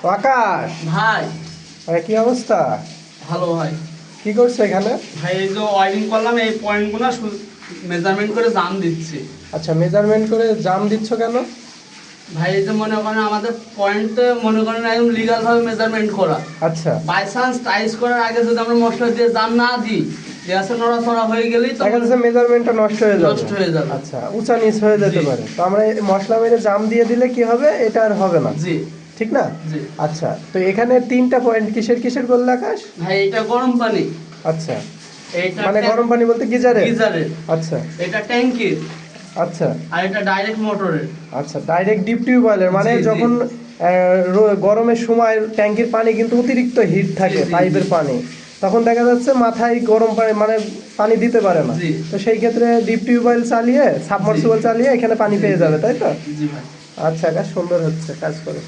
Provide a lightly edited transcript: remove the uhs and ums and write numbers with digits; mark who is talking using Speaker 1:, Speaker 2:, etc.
Speaker 1: আকাশ
Speaker 2: ভাই
Speaker 1: ভাই, কি অবস্থা?
Speaker 2: ভালো ভাই।
Speaker 1: কি করছো এখানে?
Speaker 2: ভাই এই যে ওয়ারিং করলাম, এই পয়েন্টগুলো মেজারমেন্ট করে জাম দিচ্ছি।
Speaker 1: আচ্ছা, মেজারমেন্ট করে জাম দিচ্ছ কেন?
Speaker 2: ভাই এই যে মনে করেন আমাদের পয়েন্টে মনে করেন একদম লিগাল ভাবে মেজারমেন্ট করা।
Speaker 1: আচ্ছা,
Speaker 2: বাই চান্স টাইস করার আগে যদি আমরা মশলা দিয়ে জাম না দিই, গ্যাসে নড়াচড়া হয়ে গেলেই তো
Speaker 1: দেখা যাচ্ছে মেজারমেন্টটা নষ্ট হয়ে যাবে।
Speaker 2: নষ্ট হয়ে যাবে।
Speaker 1: আচ্ছা, উঁচা নিচ হয়ে যেতে
Speaker 2: জি।
Speaker 1: পারে, তো আমরা এই মশলা মেরে জাম দিয়ে দিলে কি হবে? এটা আর হবে না,
Speaker 2: জি
Speaker 1: ঠিক না?
Speaker 2: জি।
Speaker 1: আচ্ছা, তো এখানে তিনটা পয়েন্ট কিসের কিসের বললে আকাশ?
Speaker 2: ভাই এটা গরম পানি,
Speaker 1: আচ্ছা,
Speaker 2: এইটা
Speaker 1: মানে গরম পানি বলতে গিজারে?
Speaker 2: গিজারের,
Speaker 1: আচ্ছা
Speaker 2: এটা ট্যাঙ্কির,
Speaker 1: আচ্ছা
Speaker 2: আর এটা ডাইরেক্ট মোটরের।
Speaker 1: আচ্ছা, ডাইরেক্ট ডিপ টিউবওয়েলের, মানে
Speaker 2: জি, জি।
Speaker 1: যখন গরমের সময় ট্যাঙ্কির পানি কিন্তু অতিরিক্ত হিট থাকে,
Speaker 2: জি,
Speaker 1: পাইপের
Speaker 2: জি।
Speaker 1: পানি, তখন দেখা যাচ্ছে মাথায় গরম পানি মানে পানি দিতে পারে না।
Speaker 2: জি।
Speaker 1: তো সেই ক্ষেত্রে ডিপ টিউবওয়েল চালিয়ে, সাবমার্সিবল চালিয়ে এখানে পানি
Speaker 2: জি,
Speaker 1: পেয়ে
Speaker 2: জি।
Speaker 1: যাবে, তাই তো?
Speaker 2: জি ভাই।
Speaker 1: আচ্ছা, কাজ সুন্দর হচ্ছে, কাজ করে।